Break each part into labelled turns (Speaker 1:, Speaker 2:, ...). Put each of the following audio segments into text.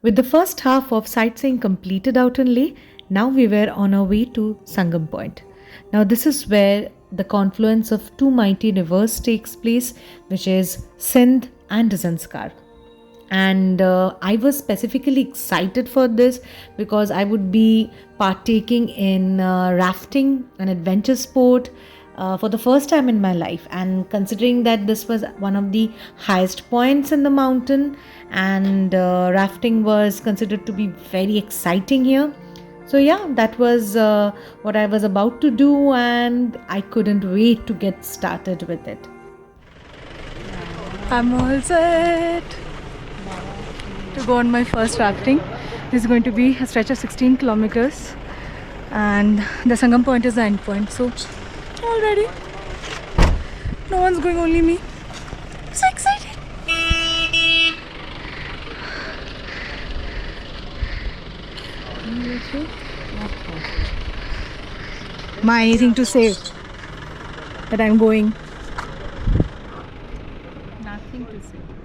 Speaker 1: With the first half of sightseeing completed out in Leh, now we were on our way to Sangam Point. Now, this is where the confluence of two mighty rivers takes place, which is Sindh and Zanskar. And I was specifically excited for this because I would be partaking in rafting, an adventure sport, for the first time in my life. And considering that this was one of the highest points in the mountain, and rafting was considered to be very exciting here. So, yeah, that was what I was about to do, and I couldn't wait to get started with it.
Speaker 2: I'm all set to go on my first rafting. This is going to be a stretch of 16 kilometers, and the Sangam point is the end point. So, all ready. No one's going, only me. So excited. My anything to say that I'm going?
Speaker 3: Nothing to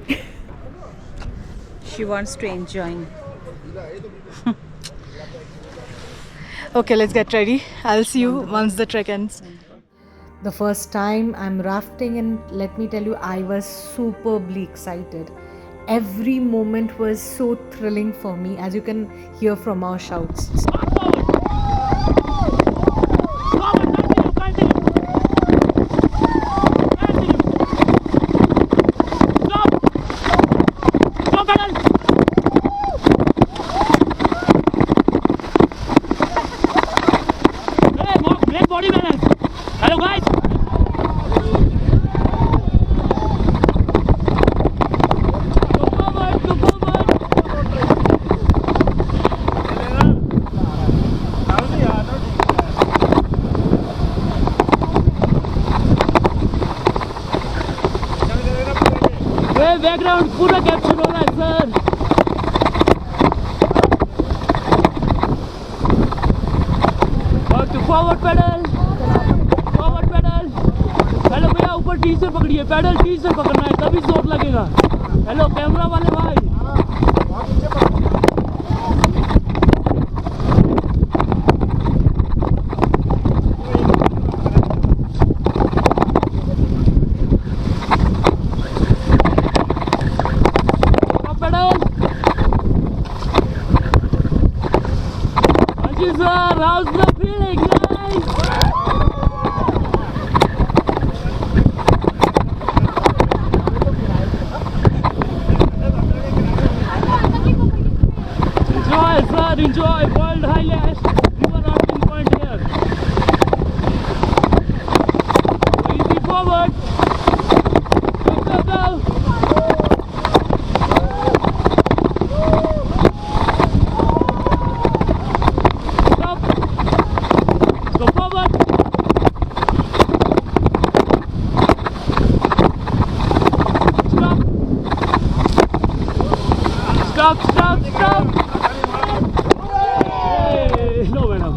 Speaker 3: say. She wants to enjoy.
Speaker 2: Okay, let's get ready. I'll see you once the trek ends.
Speaker 1: The first time I'm rafting, and let me tell you, I was superbly excited. Every moment was so thrilling for me, as you can hear from our shouts.
Speaker 4: Background पूरा capture हो रहा है sir और तो forward pedal hello भैया ऊपर T से पकड़िए पैडल टी से पकड़ना है तभी जोर लगेगा हेलो कैमरा वाले भाई How's the feeling, guys? Enjoy, sir, enjoy. World highlight. River rafting point here. Go easy forward. Go. Stop! Hey, no, madam.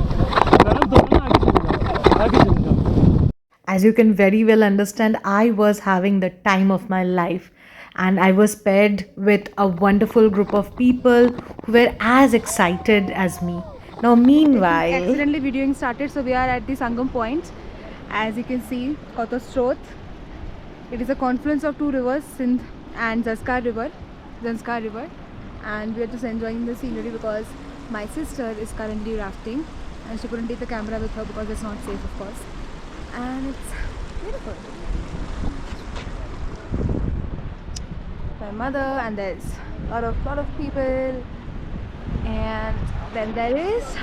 Speaker 1: As you can very well understand, I was having the time of my life, and I was paired with a wonderful group of people who were as excited as me. Now, meanwhile,
Speaker 2: Accidentally videoing started, so we are at the Sangam point. As you can see, Kotostrot. It is a confluence of two rivers, Sindh and Zanskar river, and we are just enjoying the scenery because my sister is currently rafting and she couldn't take the camera with her because it's not safe, of course, and it's beautiful. My mother, and there's a lot of people, and then there is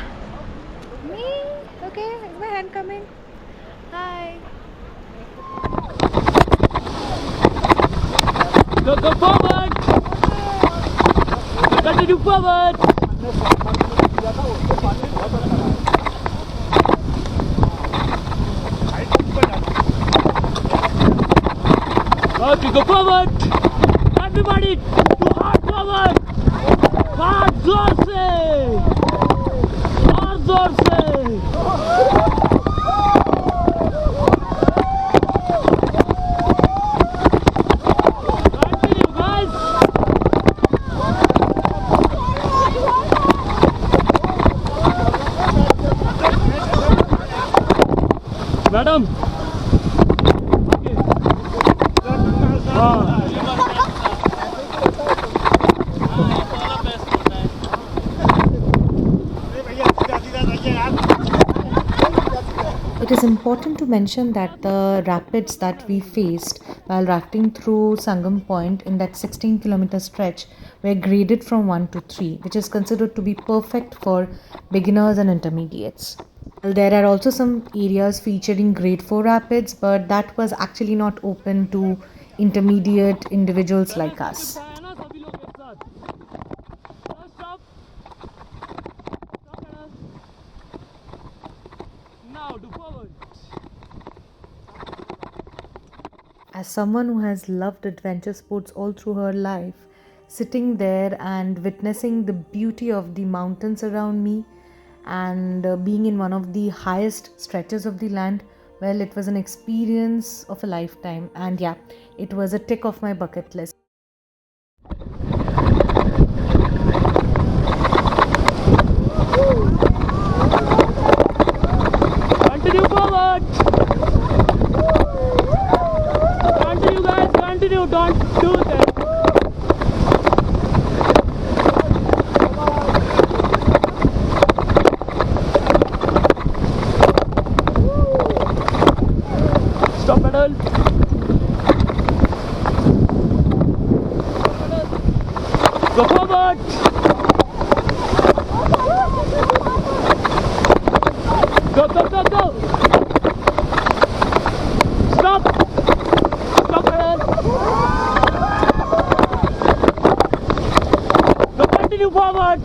Speaker 2: me. Okay, is my hand coming? Hi.
Speaker 4: Go forward! Continue forward! Okay, go forward! Everybody, to hard forward! Hard जोर से!
Speaker 1: It is important to mention that the rapids that we faced while rafting through Sangam Point in that 16-kilometer stretch were graded from 1 to 3, which is considered to be perfect for beginners and intermediates. Well, there are also some areas featuring grade 4 rapids, but that was actually not open to intermediate individuals like us. As someone who has loved adventure sports all through her life, sitting there and witnessing the beauty of the mountains around me and being in one of the highest stretches of the land, well, it was an experience of a lifetime. And yeah, it was a tick off my bucket list.
Speaker 4: Continue forward. Continue, guys. Continue. Don't do that. Stop pedal. Go forward. Go, go, go, go. Stop. Stop pedal. Go, continue forward.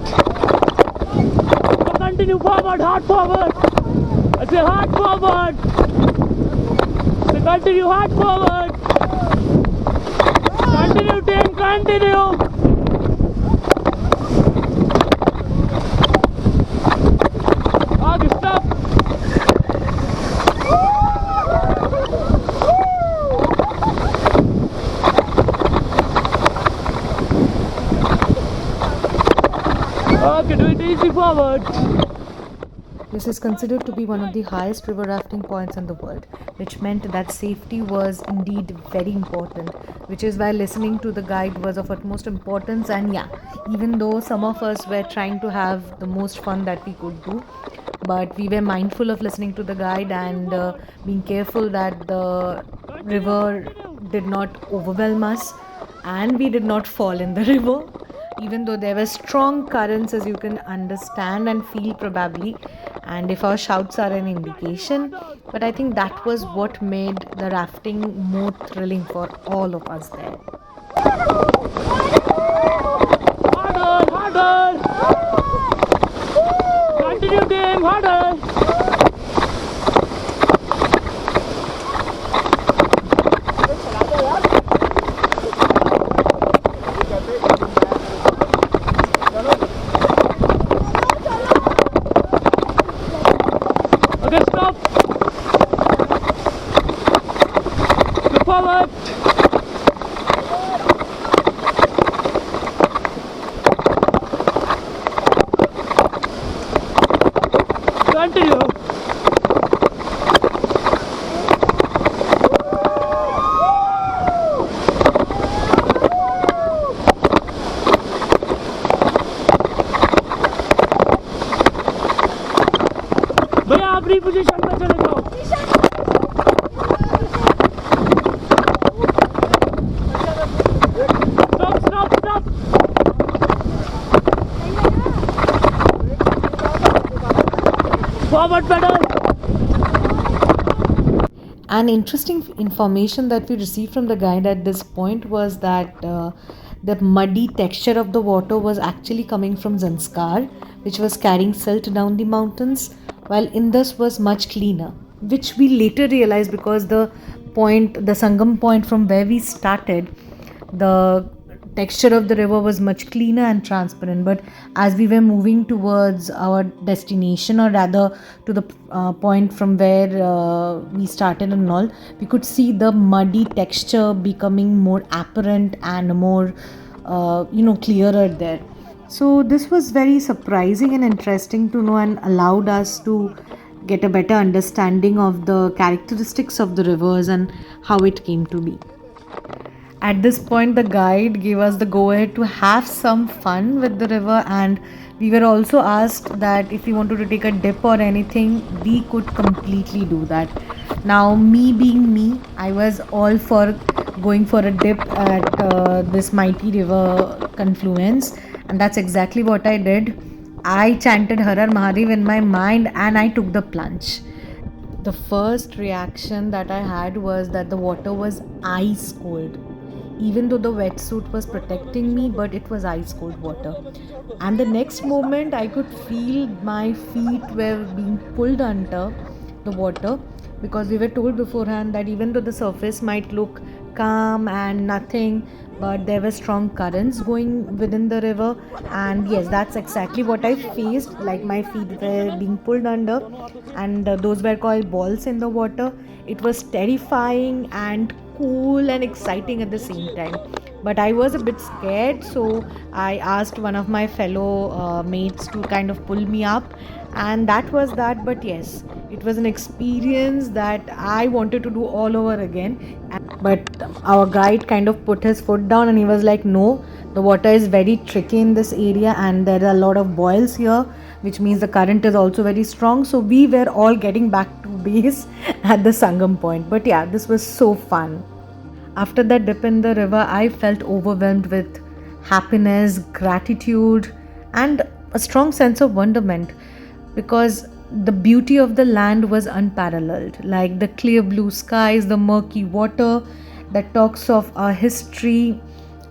Speaker 4: Go, continue forward. Hard forward. I say hard forward. So continue hard forward. Continue, team, continue. Okay, stop. Okay, do it easy forward.
Speaker 1: This is considered to be one of the highest river rafting points in the world, which meant that safety was indeed very important, which is why listening to the guide was of utmost importance. And yeah, even though some of us were trying to have the most fun that we could do, but we were mindful of listening to the guide and being careful that the river did not overwhelm us and we did not fall in the river, even though there were strong currents, as you can understand and feel probably, and if our shouts are an indication. But I think that was what made the rafting more thrilling for all of us there.
Speaker 4: Harder, harder. Continue, team, harder. Okay, stop. Go forward. Continue. भैया अपनी position पे चले जाओ. Stop, stop, stop. Forward pedal.
Speaker 1: An interesting information that we received from the guide at this point was that the muddy texture of the water was actually coming from Zanskar, which was carrying silt down the mountains, while Indus was much cleaner, which we later realized because the Sangam point from where we started, the texture of the river was much cleaner and transparent. But as we were moving towards our destination, or rather to the point from where we started and all, we could see the muddy texture becoming more apparent and more clearer there. So this was very surprising and interesting to know, and allowed us to get a better understanding of the characteristics of the rivers and how it came to be. At this point, the guide gave us the go ahead to have some fun with the river, and we were also asked that if we wanted to take a dip or anything, we could completely do that. Now, me being me, I was all for going for a dip at this mighty river confluence, and that's exactly what I did. I chanted Har Har Mahadev in my mind and I took the plunge. The first reaction that I had was that the water was ice cold. Even though the wetsuit was protecting me, but it was ice cold water. And the next moment, I could feel my feet were being pulled under the water, because we were told beforehand that even though the surface might look calm and nothing, but there were strong currents going within the river. And yes, that's exactly what I faced. Like, my feet were being pulled under, and those were called balls in the water. It was terrifying and cool and exciting at the same time, but I was a bit scared, so I asked one of my fellow mates to kind of pull me up, and that was that. But yes, it was an experience that I wanted to do all over again. But our guide kind of put his foot down and he was like, no, the water is very tricky in this area and there are a lot of boils here, which means the current is also very strong. So we were all getting back to base at the Sangam point. But yeah, this was so fun. After that dip in the river, I felt overwhelmed with happiness, gratitude, and a strong sense of wonderment, because the beauty of the land was unparalleled. Like the clear blue skies, the murky water that talks of our history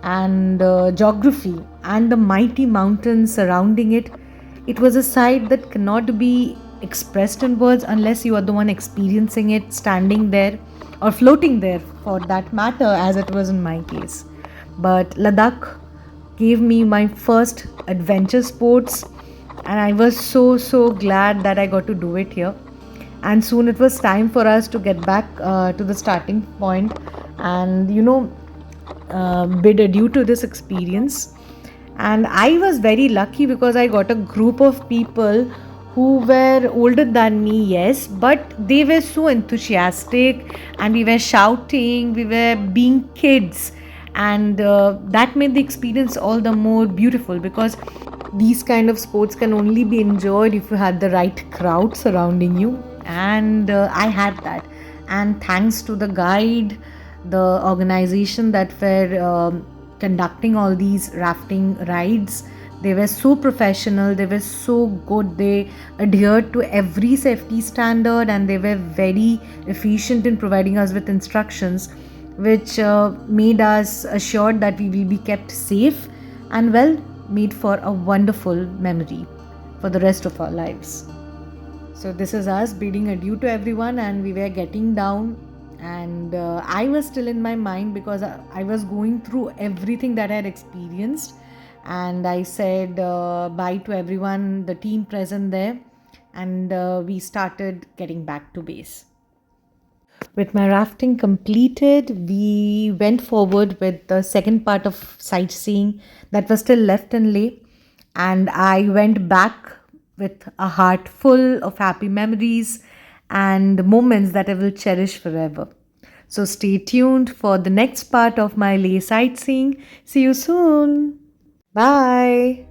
Speaker 1: and geography, and the mighty mountains surrounding it. It was a sight that cannot be expressed in words unless you are the one experiencing it, standing there or floating there for that matter, as it was in my case. But Ladakh gave me my first adventure sports, and I was so glad that I got to do it here. And soon it was time for us to get back to the starting point and bid adieu to this experience. And I was very lucky because I got a group of people who were older than me, yes, but they were so enthusiastic and we were shouting, we were being kids, and that made the experience all the more beautiful, because these kind of sports can only be enjoyed if you had the right crowd surrounding you, and I had that. And thanks to the guide, the organization that were conducting all these rafting rides, they were so professional, they were so good, they adhered to every safety standard, and they were very efficient in providing us with instructions, which made us assured that we will be kept safe and well, made for a wonderful memory for the rest of our lives. So this is us bidding adieu to everyone, and we were getting down, and I was still in my mind because I was going through everything that I had experienced, and I said bye to everyone, the team present there, and we started getting back to base. With my rafting completed, we went forward with the second part of sightseeing that was still left in Leh, and I went back with a heart full of happy memories and moments that I will cherish forever. So stay tuned for the next part of my Leh sightseeing. See you soon. Bye.